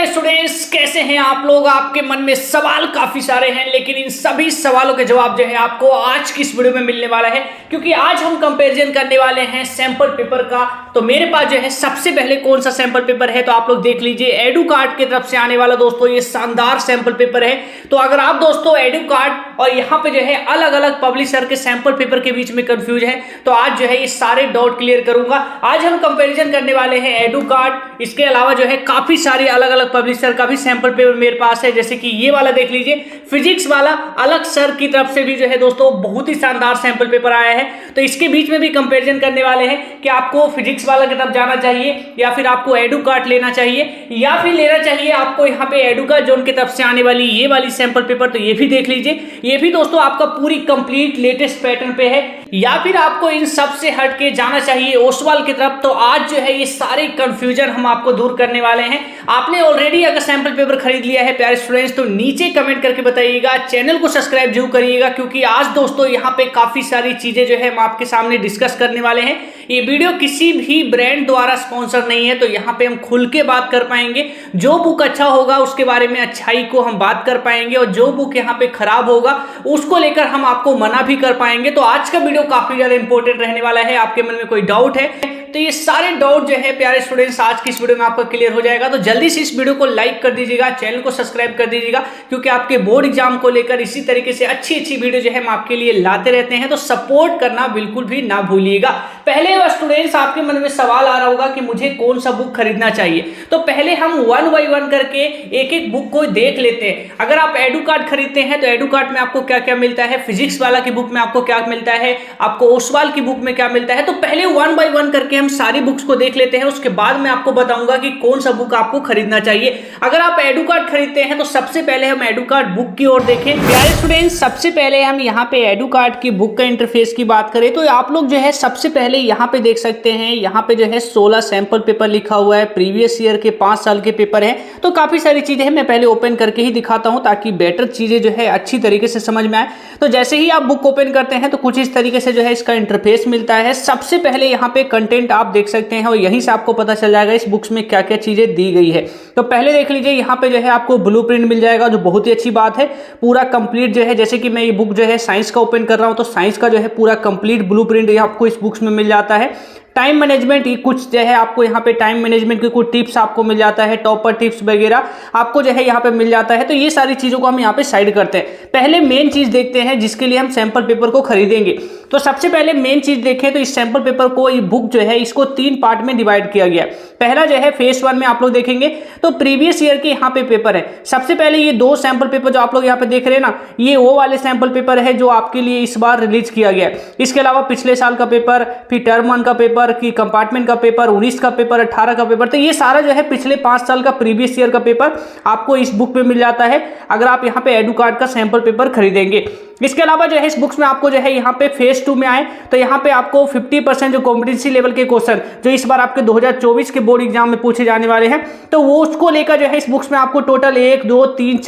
प्यारे स्टूडेंट्स, कैसे हैं आप लोग। आपके मन में सवाल काफी सारे हैं, लेकिन इन सभी सवालों के जवाब जो है आपको आज की इस वीडियो में मिलने वाला है, क्योंकि आज हम कंपैरिजन करने वाले हैं सैंपल पेपर का। तो मेरे पास जो है सबसे पहले कौन सा सैंपल पेपर है, तो आप लोग देख लीजिए। एडुकार्ट की तरफ से आने वाला दोस्तों ये शानदार सैंपल पेपर है। तो अगर आप दोस्तों एडुकार्ट और यहाँ पे जो है अलग अलग पब्लिशर के सैंपल पेपर के बीच में कंफ्यूज है, तो आज जो है ये सारे डाउट क्लियर करूंगा। आज हम कंपैरिजन करने वाले हैं एडुकार्ट, इसके अलावा जो है काफी सारी अलग अलग पब्लिशर का भी सैंपल पेपर मेरे पास है। जैसे कि ये वाला देख लीजिए, फिजिक्स वाला अलग सर की तरफ से भी जो है दोस्तों बहुत ही शानदार सैंपल पेपर आया है। तो इसके बीच में भी कंपैरिजन करने वाले हैं कि आपको फिजिक्स वाला की तरफ जाना चाहिए या फिर आपको एडुकार्ट लेना चाहिए, या फिर लेना चाहिए आपको यहाँ पे एडुकार्ट जोन की तरफ से आने वाली ये वाली सैंपल पेपर। तो ये भी देख लीजिए, ये भी दोस्तों आपका पूरी कंप्लीट लेटेस्ट पैटर्न पे है, या फिर आपको इन सब से हट के जाना चाहिए ओसवाल की तरफ। तो आज जो है ये सारे कंफ्यूजन हम आपको दूर करने वाले हैं। आपने ऑलरेडी अगर सैंपल पेपर खरीद लिया है प्यारे स्टूडेंट्स, तो नीचे कमेंट करके बताइएगा, चैनल को सब्सक्राइब जरूर करिएगा, क्योंकि आज दोस्तों यहाँ पे काफी सारी चीजें जो है हम आपके सामने डिस्कस करने वाले हैं। ये वीडियो किसी भी ब्रांड द्वारा स्पॉन्सर नहीं है, तो यहाँ पे हम खुल के बात कर पाएंगे। जो बुक अच्छा होगा उसके बारे में अच्छाई को हम बात कर पाएंगे, और जो बुक यहाँ पे खराब होगा उसको लेकर हम आपको मना भी कर पाएंगे। तो आज का वीडियो काफी ज्यादा इंपॉर्टेंट रहने वाला है। आपके मन में कोई डाउट है तो ये सारे डाउट जो है प्यारे स्टूडेंट्स आज की इस वीडियो में आपका क्लियर हो जाएगा। तो जल्दी से इस वीडियो को लाइक कर दीजिएगा, चैनल को सब्सक्राइब कर दीजिएगा, क्योंकि आपके बोर्ड एग्जाम को लेकर इसी तरीके से अच्छी अच्छी वीडियो जो है हम आपके लिए लाते रहते हैं। तो सपोर्ट करना बिल्कुल भी ना भूलिएगा। पहले स्टूडेंट्स आपके मन में सवाल आ रहा होगा कि मुझे कौन सा बुक खरीदना चाहिए, तो पहले हम वन बाई वन करके एक एक बुक को देख लेते हैं। अगर आप एडुकार्ट खरीदते हैं तो एडुकार्ट में आपको क्या क्या मिलता है, फिजिक्स वाला की बुक में आपको क्या मिलता है, आपको ओसवाल की बुक में क्या मिलता है। तो पहले वन बाई वन करके हम सारी बुक्स को देख लेते हैं, उसके बाद मैं आपको बताऊंगा कि कौन सा बुक आपको खरीदना चाहिए। अगर आप एडुकार्ट खरीदते हैं तो सबसे पहले हम एडुकार्ट बुक की ओर देखें। प्यारे स्टूडेंट्स, सबसे पहले हम यहाँ पे एडुकार्ट की बुक का इंटरफेस की बात करें तो आप लोग जो है सबसे पहले यहाँ पे देख सकते हैं, यहाँ पे जो है 16 सैंपल पेपर लिखा हुआ है, प्रीवियस ईयर के 5 साल के पेपर है। तो काफी सारी चीजें हैं, मैं पहले ओपन करके ही दिखाता हूँ ताकि बेटर चीजें जो है अच्छी तरीके से समझ में आए। तो जैसे ही आप बुक ओपन करते हैं तो कुछ इस तरीके से जो है इसका इंटरफेस मिलता है। सबसे पहले यहाँ पे कंटेंट आप देख सकते हैं और यहीं से आपको पता चल जाएगा इस बुक्स में क्या क्या चीजें दी गई है। तो पहले देख लीजिए, यहाँ पे जो है आपको ब्लूप्रिंट मिल जाएगा, जो बहुत ही अच्छी बात है। पूरा कंप्लीट जो है, जैसे कि मैं ये बुक जो है साइंस का ओपन कर रहा हूँ, तो साइंस का जो है पूरा कंप्लीट ब्लूप्रिंट आपको इस बुक्स में मिल जाता है। टाइम मैनेजमेंट की कुछ जो है आपको यहाँ पे टाइम मैनेजमेंट की कुछ टिप्स आपको मिल जाता है, टॉपर टिप्स वगैरह आपको जो है यहाँ पे मिल जाता है। तो ये सारी चीजों को हम यहाँ पे साइड करते हैं। पहले मेन चीज देखते हैं जिसके लिए हम सैंपल पेपर को खरीदेंगे। तो सबसे पहले मेन चीज देखें तो इस सैंपल पेपर को, ये बुक जो है इसको 3 पार्ट में डिवाइड किया गया है। पहला जो है फेस 1 में आप लोग देखेंगे तो प्रीवियस ईयर के यहाँ पे पेपर है। सबसे पहले ये 2 सैंपल पेपर जो आप लोग यहाँ पे देख रहे हैं ना, ये वो वाले सैंपल पेपर है जो आपके लिए इस बार रिलीज किया गया है। इसके अलावा पिछले साल का पेपर, फिर टर्म 1 का पेपर, की कंपार्टमेंट का पेपर, 19 का पेपर, 18 का पेपर। तो ये सारा जो है पिछले 5 साल का प्रीवियस ईयर का पेपर आपको इस बुक में मिल जाता है अगर आप यहाँ पे एडुकार्ट का सैंपल पेपर खरीदेंगे। इसके अलावा जो है इस बुक्स में आपको जो है यहाँ पे फेज 2 में आए तो यहाँ पे आपको 50% जो कॉम्पिटेंसी लेवल के क्वेश्चन जो इस बार आपके 2024 के बोर्ड एग्जाम में पूछे जाने वाले हैं, तो वो उसको लेकर जो है इस बुक्स में आपको टोटल 1 2 3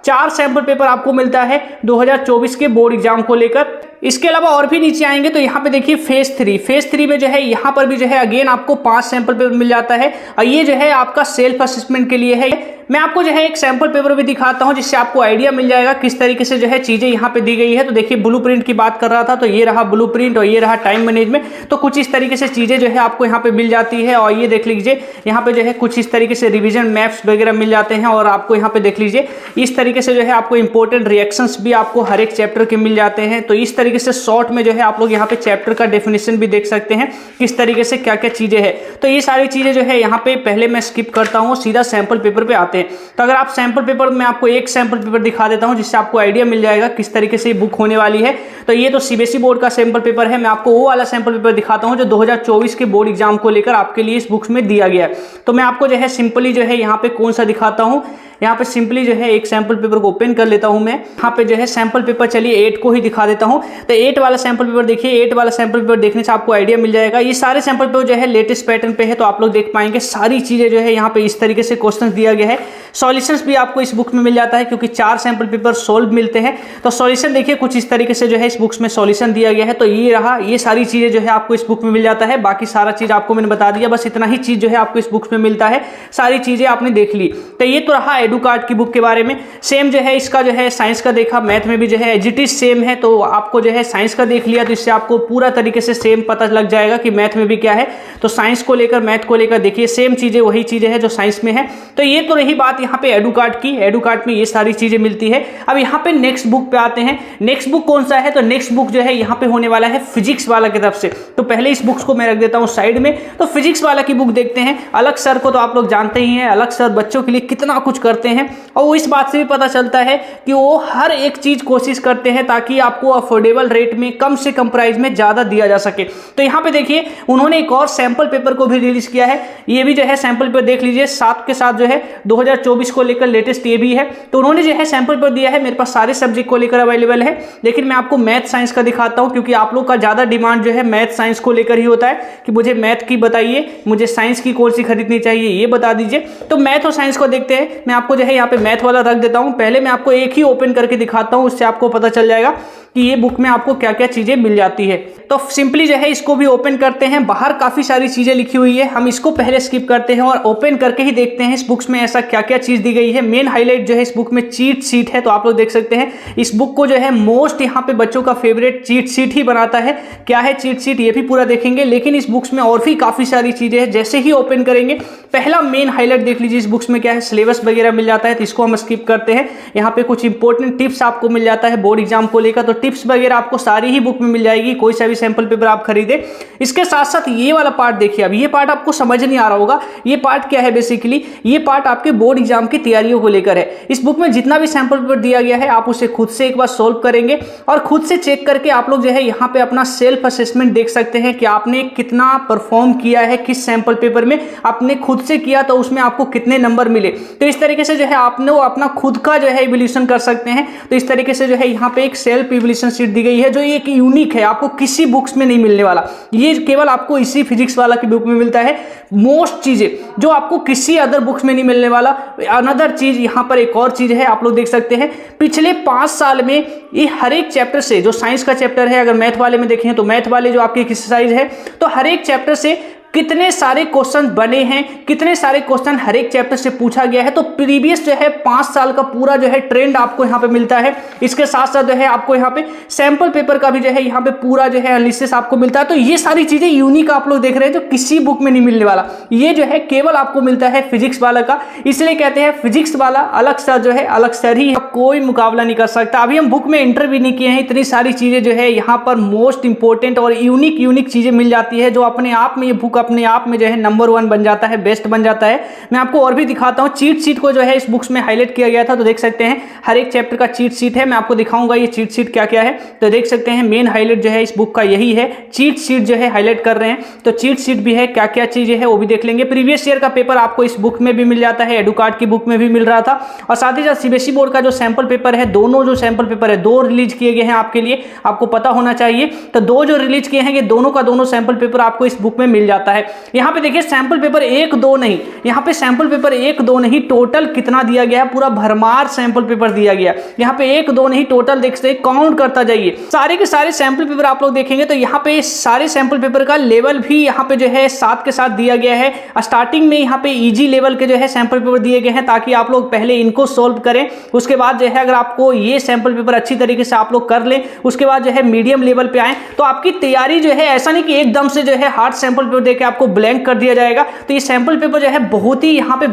4 सैंपल पेपर आपको मिलता है 2024 के बोर्ड एग्जाम को लेकर। इसके अलावा और भी नीचे आएंगे तो यहाँ पे देखिए फेज 3 में जो है यहाँ पर भी जो है अगेन आपको 5 सैंपल पेपर मिल जाता है, और ये जो है आपका सेल्फ असेसमेंट के लिए है। मैं आपको जो है एक सैंपल पेपर भी दिखाता हूं जिससे आपको आइडिया मिल जाएगा किस तरीके से जो है चीजें यहाँ पे दी गई है। तो देखिए ब्लूप्रिंट की बात कर रहा था, तो ये रहा ब्लूप्रिंट और ये रहा टाइम मैनेजमेंट। तो कुछ इस तरीके से चीजें जो है आपको यहाँ पे मिल जाती है, और ये देख लीजिए यहाँ पे जो है कुछ इस तरीके से रिविजन मैप्स वगैरह मिल जाते हैं। और आपको यहाँ पे देख लीजिए इस तरीके से जो है आपको इंपॉर्टेंट रिएक्शंस भी आपको हर एक चैप्टर के मिल जाते हैं। तो इस तरीके से शॉर्ट में जो है आप लोग यहाँ पे चैप्टर का डेफिनेशन भी देख सकते हैं किस तरीके से क्या क्या चीजें है। तो ये सारी चीजें जो है यहाँ पे पहले मैं स्किप करता हूँ, सीधा सैंपल पेपर पे आते हैं। तो अगर आप सैंपल पेपर में आपको एक सैंपल पेपर दिखा देता हूं जिससे आपको आइडिया मिल जाएगा किस तरीके से ये बुक होने वाली है। तो ये तो सीबीएसई बोर्ड का सैंपल पेपर है। मैं आपको वो वाला सैंपल पेपर दिखाता हूं जो 2024 के बोर्ड एग्जाम को लेकर आपके लिए इस बुक्स में दिया गया है। तो मैं आपको जो है सिंपली जो है यहाँ पे कौन सा दिखाता हूं, यहाँ पे सिंपली जो है एक सैंपल पेपर को ओपन कर लेता हूँ मैं। यहाँ पे जो है सैंपल पेपर, चलिए 8 को ही दिखा देता हूँ। तो 8 वाला सैंपल पेपर देखिए, 8 वाला सैंपल पेपर देखने से आपको आइडिया मिल जाएगा। ये सारे सैंपल पेपर जो है लेटेस्ट पैटर्न पे है, तो आप लोग देख पाएंगे सारी चीजें जो है यहाँ पे इस तरीके से क्वेश्चन दिया गया है। सॉल्यूशंस भी आपको इस बुक में मिल जाता है क्योंकि 4 सैंपल पेपर सोल्व मिलते हैं। तो सॉल्यूशन देखिए कुछ इस तरीके से जो है इस बुक्स में सॉल्यूशन दिया गया है। तो ये रहा, ये सारी चीजें जो है आपको इस बुक में मिल जाता है। बाकी सारा चीज आपको मैंने बता दिया, बस इतना ही चीज जो है आपको इस बुक्स में मिलता है, सारी चीजें आपने देख ली। तो ये तो रहा एडुकार्ड की बुक के बारे में। सेम जो है इसका जो है साइंस का देखा, मैथ में भी जो है एज इट इज सेम है। तो आपको जो है साइंस का देख लिया तो इससे आपको पूरा तरीके से सेम पता लग जाएगा कि मैथ में भी क्या है। तो साइंस को लेकर मैथ को लेकर देखिए सेम चीजें वही चीजें हैं जो साइंस में है। तो ये तो रही बात यहाँ पे एडुकार्ड की। एडुकार्ड में ये सारी चीजें मिलती है। अब यहाँ पे नेक्स्ट बुक पे आते हैं। नेक्स्ट बुक कौन सा है? तो नेक्स्ट बुक जो है यहाँ पे होने वाला है फिजिक्स वाला की तरफ से। तो पहले इस बुक्स को मैं रख देता हूँ साइड में। तो फिजिक्स वाला की बुक देखते हैं। अलग सर को तो आप लोग जानते ही हैं, अलग सर बच्चों के लिए कितना कुछ करते हैं और वो इस बात से भी पता चलता है कि वो हर एक चीज कोशिश करते हैं ताकि आपको अफोर्डेबल रेट में, कम से कम प्राइस में ज्यादा दिया जा सके। तो यहाँ पे देखिए उन्होंने एक और सैंपल पेपर को भी रिलीज किया है। ये भी जो है सैंपल पेपर देख लीजिए, साथ के साथ जो है 2024 को लेकर लेटेस्ट ये भी है। तो उन्होंने जो है सैंपल पेपर दिया है। मेरे पास सारे सब्जेक्ट को लेकर अवेलेबल है, लेकिन मैं आपको मैथ साइंस का दिखाता हूं क्योंकि आप लोग का ज्यादा डिमांड जो है मैथ साइंस को लेकर ही होता है कि मुझे मैथ की बताइए, मुझे साइंस की कौन सी खरीदनी चाहिए ये बता दीजिए। तो मैथ और साइंस को देखते हैं। मैं आपको जो है यहाँ पे मैथ वाला रख देता हूँ। पहले मैं आपको एक ही ओपन करके दिखाता हूँ, उससे आपको पता चल जाएगा कि ये बुक में आपको क्या क्या चीजें मिल जाती है। तो सिंपली जो है इसको भी ओपन करते हैं। बाहर काफी सारी चीजें लिखी हुई है, हम इसको पहले स्किप करते हैं और ओपन करके ही देखते हैं इस बुक्स में ऐसा क्या क्या चीज दी गई है। मेन हाईलाइट जो है इस बुक में चीट शीट है। तो आप लोग देख सकते हैं इस बुक को जो है मोस्ट यहाँ पे बच्चों का फेवरेट चीट शीट ही बनाता है। क्या है चीट शीट ये भी पूरा देखेंगे, लेकिन इस बुक्स में और भी काफी सारी चीजें हैं। जैसे ही ओपन करेंगे पहला मेन हाईलाइट देख लीजिए इस बुक्स में क्या है, सिलेबस वगैरह मिल जाता है। तो इसको हम स्किप करते हैं। यहाँ पे कुछ इंपॉर्टेंट टिप्स आपको मिल जाता है बोर्ड एग्जाम को लेकर। तो टिप्स वगैरह आपको सारी ही बुक में मिल जाएगी, कोई सा भी सैंपल पेपर आप खरीदे। इसके साथ साथ ये वाला पार्ट देखिए। अब ये पार्ट आपको समझ नहीं आ रहा होगा, ये पार्ट क्या है बेसिकली। ये पार्ट आपके बोर्ड एग्जाम की तैयारियों को लेकर है। इस बुक में जितना भी सैंपल पेपर दिया गया है आप उसे खुद से एक बार सोल्व करेंगे और खुद से चेक करके आप लोग जो है यहाँ पे अपना सेल्फ असेसमेंट देख सकते हैं कि आपने कितना परफॉर्म किया है, किस सैंपल पेपर में आपने खुद से किया तो उसमें आपको कितने नंबर मिले। तो इस तरीके से जो है आपने वो अपना खुद का जो है इवैल्यूएशन कर सकते हैं। तो इस तरीके से जो है यहाँ पे एक सेल्फ इवैल्यूएशन शीट दी गई है जो एक यूनिक है, आपको किसी बुक्स में नहीं मिलने वाला। ये केवल आपको इसी फिजिक्स वाला की बुक में मिलता है। मोस्ट चीजें जो आपको किसी अदर बुक्स में नहीं मिलने वाला। अनदर चीज यहाँ पर एक और चीज है, आप लोग देख सकते हैं पिछले 5 साल में ये हर एक चैप्टर से, जो साइंस का चैप्टर है, अगर मैथ वाले में देखें तो मैथ वाले जो आपके एक्सरसाइज है, तो हर एक चैप्टर से कितने सारे क्वेश्चन बने हैं, कितने सारे क्वेश्चन हर एक चैप्टर से पूछा गया है। तो प्रीवियस जो है 5 साल का पूरा जो है ट्रेंड आपको यहाँ पे मिलता है। इसके साथ साथ जो है आपको यहाँ पे सैंपल पेपर का भी जो है यहाँ पे पूरा जो है एनालिसिस आपको मिलता है। तो ये सारी चीजें यूनिक आप लोग देख रहे हैं जो किसी बुक में नहीं मिलने वाला। ये जो है केवल आपको मिलता है फिजिक्स वाला का, इसलिए कहते हैं फिजिक्स वाला अलग सर जो है अलग सर ही, कोई मुकाबला नहीं कर सकता। अभी हम बुक में एंटर भी नहीं किए हैं, इतनी सारी चीजें जो है यहाँ पर मोस्ट इंपॉर्टेंट और यूनिक चीजें मिल जाती है जो अपने आप में ये बुक अपने आप में जो है नंबर 1 बन जाता है, बेस्ट बन जाता है। मैं आपको और भी दिखाता हूं। चीट शीट को जो है इस बुक्स में हाईलाइट किया गया था। तो देख सकते हैं हर एक चैप्टर का चीट शीट है। मैं आपको दिखाऊंगा ये चीट शीट क्या क्या है। तो देख सकते हैं मेन हाईलाइट जो है इस बुक का यही है, चीट शीट जो है हाईलाइट कर रहे हैं। तो चीट शीट भी है, क्या क्या चीजें है वो भी देख लेंगे। प्रीवियस ईयर का पेपर आपको इस बुक में भी मिल जाता है, एडुकार्ड की बुक में भी मिल रहा था। और साथ ही साथ सीबीएसई बोर्ड का जो सैंपल पेपर है, दोनों जो सैंपल पेपर है 2 रिलीज किए गए हैं आपके लिए, आपको पता होना चाहिए। तो 2 जो रिलीज किए हैं ये दोनों का दोनों सैंपल पेपर आपको इस बुक में मिल जाता है। यहाँ पे देखिए सैंपल पेपर 1-2 नहीं, यहाँ पे सैंपल पेपर 1-2 नहीं, टोटल कितना दिया गया है, पूरा भरमार सैंपल पेपर दिया गया। यहाँ पे 1-2 नहीं, टोटल देखते काउंट करता जाइए। सारे के सारे सैंपल पेपर आप लोग देखेंगे तो यहाँ पे सारे सैंपल पेपर का लेवल भी यहाँ पे जो है साथ के साथ दिया गया है। स्टार्टिंग में यहाँ पे इजी लेवल के जो है सैंपल पेपर दिए गए हैं ताकि आप लोग पहले इनको सोल्व करें। उसके बाद जो है अगर आपको ये सैंपल पेपर अच्छी तरीके से आप लोग कर लें, उसके बाद जो है मीडियम लेवल पे आए तो आपकी तैयारी जो है ऐसा नहीं कि एकदम से जो है हार्ड सैंपल पेपर देके आपको ब्लैंक कर दिया जाएगा। तो ये सैंपल पेपर जो है बहुत ही यहाँ पे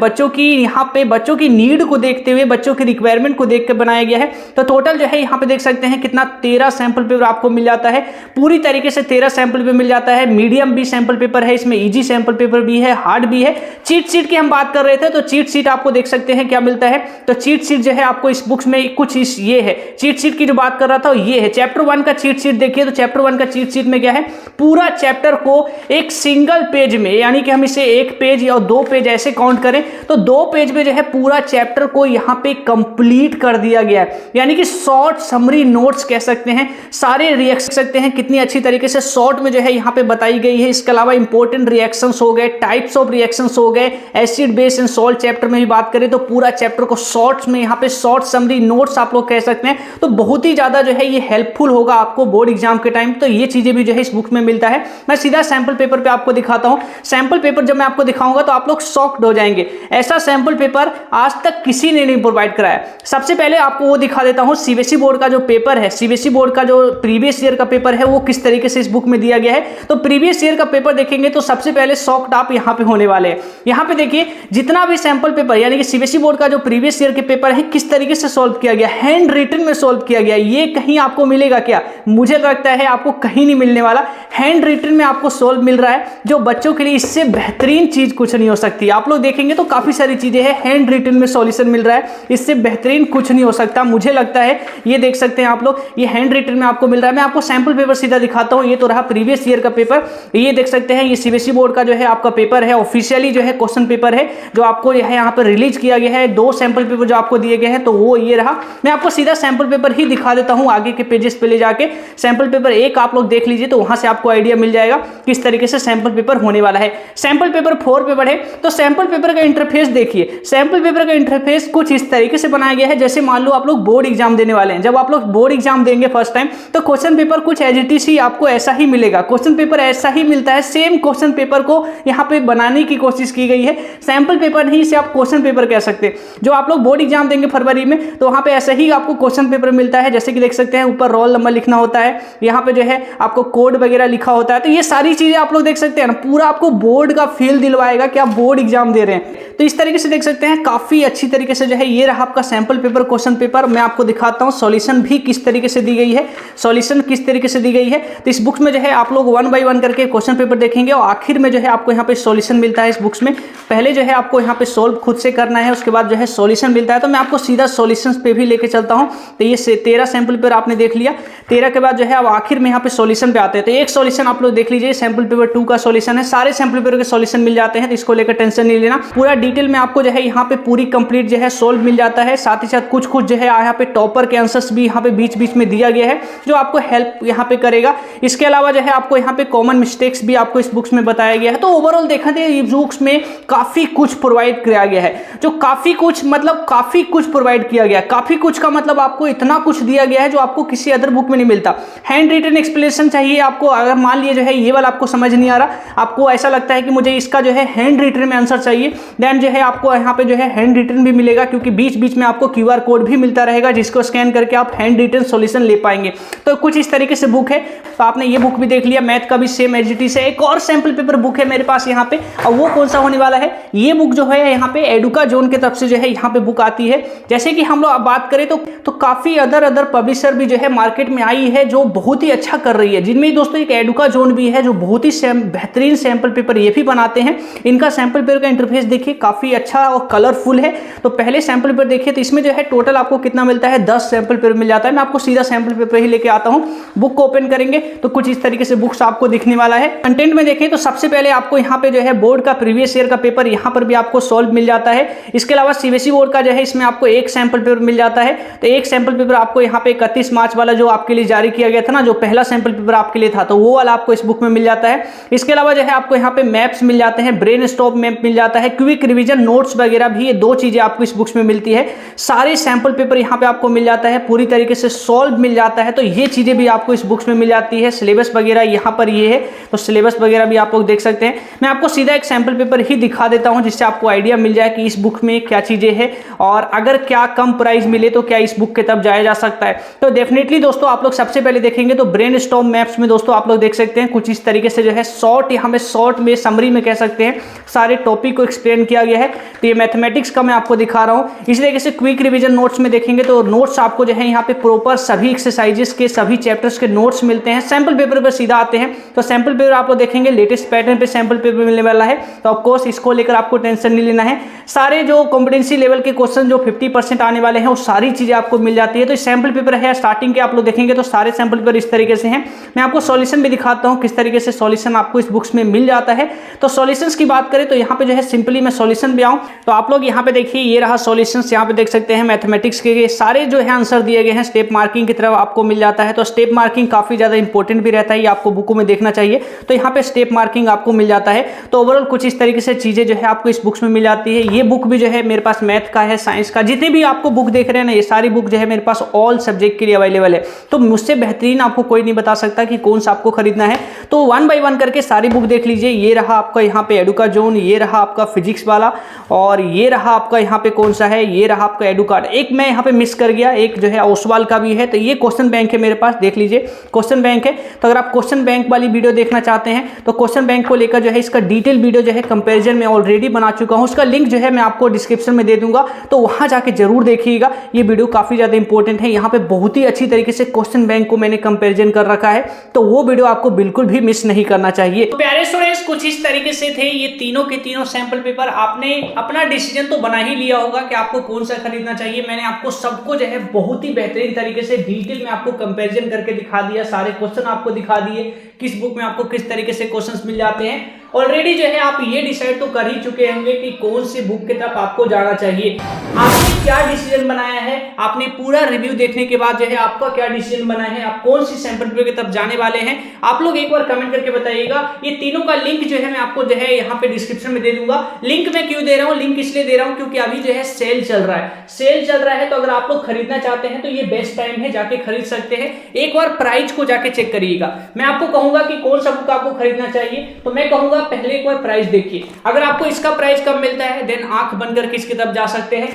बच्चों की नीड को देखते हुए, बच्चों की रिक्वायरमेंट को देख के बनाया गया है। तो टोटल जो है यहाँ पे देख सकते हैं कितना 13 सैंपल पेपर आपको मिल जाता है। पूरी तरीके से 13 सैंपल पेपर मिल जाता है। मीडियम भी सैंपल पेपर है, इसमें इजी सैंपल पेपर भी है, हार्ड भी है। चीट शीट की हम बात कर रहे थे तो चीट शीट आपको देख सकते हैं क्या मिलता है। तो चीट शीट जो है आपको इस बुक्स में कुछ ये है, चीट शीट की जो बात कर रहा था ये है। चैप्टर 1 का चीट शीट देखिए तो चैप्टर 1 का चीट शीट में क्या है, पूरा चैप्टर को एक सिंगल सिंगल पेज में, यानी कि हम इसे एक पेज या 2 पेज ऐसे काउंट करें तो 2 पेज में जो है पूरा चैप्टर को यहाँ पे कंप्लीट कर दिया गया है। यानी कि शॉर्ट समरी नोट्स कह सकते हैं, सारे रिएक्शन सकते हैं कितनी अच्छी तरीके से शॉर्ट में जो है यहाँ पे बताई गई है। इसके अलावा इंपॉर्टेंट रिएक्शंस हो गए, टाइप्स ऑफ रिएक्शंस हो गए, acid base and salt chapter में भी बात करें तो पूरा चैप्टर को शॉर्ट्स में यहाँ पे शॉर्ट समरी नोट्स आप लोग कह सकते हैं। तो बहुत ही ज्यादा जो है ये हेल्पफुल होगा आपको बोर्ड एग्जाम के टाइम। तो ये चीजें भी जो है इस बुक में मिलता है। मैं सीधा सैंपल पेपर पे आपको दिखाता हूं। सैंपल पेपर जब मैं आपको दिखाऊंगा तो आप लोग शॉक्ड हो जाएंगे। ऐसा सैंपल पेपर आज तक किसी ने नहीं प्रोवाइड कराया। सबसे पहले आपको वो दिखा देता हूं, सीबीएसई बोर्ड का जो पेपर है, सीबीएसई बोर्ड का जो प्रीवियस ईयर का पेपर है वो किस तरीके से इस बुक में दिया गया है। तो प्रीवियस ईयर का पेपर देखेंगे तो सबसे पहले शॉक्ड आप यहां पे होने वाले हैं। यहां पे देखिए जितना भी सैंपल पेपर यानी कि सीबीएसई बोर्ड का जो प्रीवियस ईयर के पेपर है किस तरीके से सॉल्व किया गया, हैंड रिटन में सॉल्व किया गया। ये कहीं आपको मिलेगा क्या? मुझे लगता है आपको कहीं नहीं मिलने वाला। हैंड रिटन में आपको सॉल्व मिल रहा है, जो बच्चों के लिए इससे बेहतरीन चीज कुछ नहीं हो सकती। आप लोग देखेंगे तो काफी सारी चीजें हैं, हैंड रिटन में सॉल्यूशन मिल रहा है, इससे बेहतरीन कुछ नहीं हो सकता मुझे लगता है। ये देख सकते हैं आप लोग, ये हैंड रिटन में आपको मिल रहा है। मैं आपको सैंपल पेपर सीधा दिखाता हूं। ये तो रहा प्रीवियस ईयर का पेपर, ये देख सकते हैं। ये सीबीएसई बोर्ड का जो है आपका पेपर है, ऑफिशियली जो है क्वेश्चन पेपर है जो आपको यहाँ पर रिलीज किया गया है। 2 सैंपल पेपर जो आपको दिए गए हैं तो वो ये रहा। मैं आपको सीधा सैंपल पेपर ही दिखा देता हूं, आगे के पेजेस पे ले जाके सैंपल पेपर 1 आप लोग देख लीजिए तो वहां से आपको आइडिया मिल जाएगा किस तरीके से सैंपल पेपर होने वाला है। सैंपल पेपर 4 पे बढ़े तो सैंपल पेपर का इंटरफेस देखिए। सैंपल पेपर का इंटरफेस कुछ इस तरीके से बनाया गया है जैसे मान लो आप लोग बोर्ड एग्जाम देने वाले हैं। जब आप लोग बोर्ड एग्जाम देंगे फर्स्ट टाइम तो क्वेश्चन पेपर कुछ एज इट इज ही आपको ऐसा ही मिलेगा। क्वेश्चन पेपर ऐसा ही मिलता है, सेम क्वेश्चन पेपर को यहाँ पे बनाने की कोशिश की गई है। सैंपल पेपर नहीं, इसे आप क्वेश्चन पेपर कह सकते हैं। जो आप लोग बोर्ड एग्जाम देंगे फरवरी में तो वहां पे ऐसा ही आपको क्वेश्चन पेपर मिलता है, जैसे कि देख सकते हैं ऊपर रोल नंबर लिखना होता है, यहाँ पे जो है आपको कोड वगैरह लिखा होता है। तो ये सारी चीजें आप लोग देख सकते हैं ना, पूरा आपको बोर्ड का फील दिलवाएगा कि आप बोर्ड एग्जाम दे रहे हैं। तो इस तरीके से देख सकते हैं काफी अच्छी तरीके से जो है ये रहा आपका सैंपल पेपर क्वेश्चन पेपर। मैं आपको दिखाता हूं सॉल्यूशन भी किस तरीके से दी गई है, सॉल्यूशन किस तरीके से दी गई है। तो इस बुक्स में जो है आप लोग 1 बाय 1 करके क्वेश्चन पेपर देखेंगे और आखिर में जो है आपको यहाँ पे सॉल्यूशन मिलता है। इस बुक्स में पहले जो है आपको यहाँ पे सोल्व खुद से करना है, उसके बाद जो है सॉल्यूशन मिलता है। तो मैं आपको सीधा सॉल्यूशंस पे भी लेके चलता हूं। तो ये 13 सैंपल पेपर आपने देख लिया, 13 के बाद जो है अब आखिर में यहाँ पे सॉल्यूशन पे आते हैं। तो एक सॉल्यूशन आप लोग देख लीजिए, सैंपल पेपर 2 का सॉल्यूशन है। सारे सैंपल पेपर के सॉल्यूशन मिल जाते हैं, तो इसको लेकर टेंशन नहीं लेना। पूरा डिटेल में आपको जो है यहाँ पे पूरी कंप्लीट जो है सोल्व मिल जाता है। साथ ही साथ कुछ जो है यहाँ पे टॉपर के आंसर्स भी यहाँ पे बीच बीच में दिया गया है जो आपको हेल्प यहाँ पे करेगा। इसके अलावा जो है आपको यहाँ पे कॉमन मिस्टेक्स भी आपको इस बुक्स में बताया गया है। तो ओवरऑल देखा जाए इस बुक्स में काफी कुछ प्रोवाइड किया गया है। जो काफी कुछ मतलब काफी कुछ प्रोवाइड किया गया है, काफी कुछ का मतलब आपको इतना कुछ दिया गया है जो आपको किसी अदर बुक में नहीं मिलता। हैंड रिटन एक्सप्लेनेशन चाहिए आपको, अगर मान लिया जो है ये वाला आपको समझ नहीं आ रहा, आपको ऐसा लगता है कि मुझे इसका जो है हैंड रिटन में आंसर चाहिए, देन जो है आपको यहाँ पे जो है हैंड रिटन भी मिलेगा, क्योंकि बीच बीच में आपको QR कोड भी मिलता रहेगा जिसको स्कैन करके आप हैंड रिटन सॉल्यूशन ले पाएंगे। तो कुछ इस तरीके से बुक है। तो आपने ये बुक भी देख लिया, मैथ का भी सेम एज इट इज है। एक और सैंपल पेपर बुक है मेरे पास यहाँ पे, और वो कौन सा होने वाला है, ये बुक जो है यहाँ पे एडुका जोन की तरफ से जो है यहाँ पे बुक आती है। जैसे कि हम लोग बात करें तो काफी अदर पब्लिशर भी जो है मार्केट में आई है जो बहुत ही अच्छा कर रही है, जिनमें दोस्तों एक एडुका जोन भी है जो बहुत ही बेहतरीन सैंपल पेपर ये भी बनाते हैं। इनका सैंपल पेपर का इंटरफेस देखिए काफी अच्छा और कलरफुल है। तो पहले सैंपल पेपर देखिए तो इसमें जो है टोटल आपको कितना मिलता है, 10 सैंपल पेपर मिल जाता है। मैं आपको सीधा सैंपल पेपर ही लेके आता हूं। बुक को ओपन करेंगे तो कुछ इस तरीके से बुक्स आपको दिखने वाला है। कंटेंट में देखें तो सबसे पहले आपको यहाँ पे जो है बोर्ड का प्रीवियस ईयर का पेपर यहाँ पर भी आपको सॉल्व मिल जाता है। इसके अलावा सीबीएसई बोर्ड का जो है इसमें आपको एक सैंपल पेपर मिल जाता है। तो एक सैंपल पेपर आपको यहाँ पे 31 मार्च वाला जो आपके लिए जारी किया गया था ना, जो पहला सैंपल पेपर आपके लिए था, तो वो वाला आपको इस बुक में मिल जाता है। इसके अलावा जो है आपको यहाँ पे मैप्स मिल जाते हैं, ब्रेन स्टॉप मैप मिल जाता है, क्विक रिवीजन नोट्स वगैरह भी, ये 2 चीजें आपको इस बुक्स में मिलती है। सारे सैंपल पेपर यहाँ पे आपको मिल जाता है, पूरी तरीके से सॉल्व मिल जाता है। तो ये चीजें भी आपको इस बुक्स में मिल जाती है। सिलेबस वगैरह यहाँ पर ये है, तो सिलेबस वगैरह भी आप लोग देख सकते हैं। मैं आपको सीधा एक सैंपल पेपर ही दिखा देता हूँ जिससे आपको आइडिया मिल जाए कि इस बुक में क्या चीजें हैं और अगर क्या कम प्राइस मिले तो क्या इस बुक की तरफ जाया जा सकता है। तो डेफिनेटली दोस्तों आप लोग सबसे पहले देखेंगे तो ब्रेन स्टॉर्म मैप्स में दोस्तों आप लोग देख सकते हैं कुछ इस तरीके से जो है शॉर्ट, यहाँ में शॉर्ट में समरी में कह सकते हैं सारे टॉपिक को एक्सप्लेन किया गया है। तो ये मैथमेटिक्स का मैं आपको दिखा रहा हूँ। इस तरीके से क्विक रिवीजन नोट्स में देखेंगे तो नोट्स आपको जो है यहाँ पे प्रॉपर सभी एक्सरसाइजेस के सभी चैप्टर्स के नोट्स मिलते हैं। सैंपल पेपर पर सीधा आते हैं तो सैंपल पेपर आप लोग देखेंगे लेटेस्ट पैटर्न पे सैंपल पेपर मिलने वाला है। तो ऑफकोर्स इसको लेकर आपको टेंशन नहीं लेना है। सारे जो कॉम्पिटेंसी लेवल के क्वेश्चन जो 50% आने वाले हैं वो सारी चीजें आपको मिल जाती है। तो सैंपल पेपर है स्टार्टिंग के, आप लोग देखेंगे तो सारे सैंपल पेपर इस तरीके से हैं। मैं आपको सॉल्यूशन भी दिखाता हूँ किस तरीके से सॉल्यूशन आपको इस बुक बुक्स में मिल जाता है। तो सॉल्यूशंस की बात करें तो यहाँ पे जो है सिंपली मैं सॉल्यूशन पे आऊँ तो आप लोग यहाँ पे देखिए, ये रहा सॉल्यूशंस। यहाँ पे देख सकते हैं मैथमेटिक्स के सारे जो है आंसर दिए गए हैं, स्टेप मार्किंग की तरफ आपको मिल जाता है। तो स्टेप मार्किंग काफी ज्यादा इंपॉर्टेंट भी रहता है, ये आपको बुकों में देखना चाहिए। तो यहाँ पे स्टेप मार्किंग आपको मिल जाता है। तो ओवरऑल कुछ इस तरीके से चीजें जो है आपको इस बुक्स में मिल जाती है। ये बुक भी जो है मेरे पास मैथ का है, साइंस का, जितने भी आपको बुक देख रहे हैं ना, ये सारी बुक जो है मेरे पास ऑल सब्जेक्ट के लिए अवेलेबल है। तो मुझसे बेहतरीन आपको कोई नहीं बता सकता कि कौन सा आपको खरीदना है। तो 1 बाय 1 करके सारी बुक देख लीजिए। ये रहा आपका यहाँ पे एडुका जोन, ये रहा आपका फिजिक्स वाला, और ये रहा आपका यहाँ पे कौन सा है, ये रहा आपका एडुकार्ड। एक मैं यहाँ पे मिस कर गया, एक जो है ओसवाल का भी है। तो ये क्वेश्चन बैंक है मेरे पास, देख लीजिए क्वेश्चन बैंक है। तो अगर आप क्वेश्चन बैंक वाली वीडियो देखना चाहते हैं तो क्वेश्चन बैंक को लेकर जो है इसका डिटेल वीडियो जो है कंपैरिजन में ऑलरेडी बना चुका हूं, उसका लिंक जो है मैं आपको डिस्क्रिप्शन में दे दूंगा, तो वहां जाके जरूर देखिएगा। ये वीडियो काफी ज्यादा इंपॉर्टेंट है। यहाँ पे बहुत ही अच्छी तरीके से क्वेश्चन बैंक को मैंने कंपैरिजन कर रखा है, तो वो वीडियो आपको बिल्कुल भी मिस नहीं करना चाहिए। तो प्यारे स्टूडेंट्स, कुछ इस तरीके से थे ये तीनों के तीनों सैंपल पेपर। आपने अपना डिसीजन तो बना ही लिया होगा कि आपको कौन सा खरीदना चाहिए। मैंने आपको सबको जो है बहुत ही बेहतरीन तरीके से डिटेल में आपको कंपैरिजन करके दिखा दिया, सारे क्वेश्चन आपको दिखा दिए, किस बुक में आपको किस तरीके से क्वेश्चंस मिल जाते हैं। ऑलरेडी जो है आप ये डिसाइड तो कर ही चुके होंगे कि कौन सी बुक की तरफ आपको जाना चाहिए। आपने क्या डिसीजन बनाया है, आपने पूरा रिव्यू देखने के बाद जो है आपका क्या डिसीजन बना है, आप कौन सी सैंपल पेपर की तरफ जाने वाले हैं, आप लोग एक बार कमेंट करके बताइएगा। ये तीनों का लिंक जो है मैं आपको जो है यहाँ पे डिस्क्रिप्शन में दे दूंगा। लिंक मैं क्यों दे रहा हूँ, लिंक इसलिए दे रहा हूँ क्योंकि अभी जो है सेल चल रहा है। सेल चल रहा है तो अगर आप लोग खरीदना चाहते हैं तो ये बेस्ट टाइम है, जाके खरीद सकते हैं। एक बार प्राइस को जाके चेक करिएगा। मैं आपको कहूंगा कि कौन सा बुक आपको खरीदना चाहिए, तो मैं कहूंगा पहले एक बार प्राइस देखिए। अगर आपको इसका प्राइस कम मिलता है देन आंख बंद करके इसकी तरफ जा सकते हैं।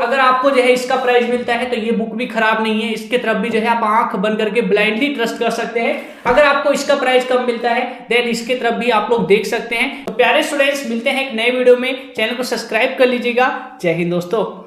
अगर आपको जो है इसका प्राइस मिलता है तो ये बुक भी खराब नहीं है, इसके तरफ भी जो है आप आंख बंद करके ब्लाइंडली ट्रस्ट कर सकते हैं। अगर आपको इसका प्राइस कम मिलता है देन इसके तरफ भी आप लोग देख सकते हैं। तो प्यारे स्टूडेंट्स, मिलते हैं एक नए वीडियो में। चैनल को सब्सक्राइब कर लीजिएगा। जय हिंद दोस्तों।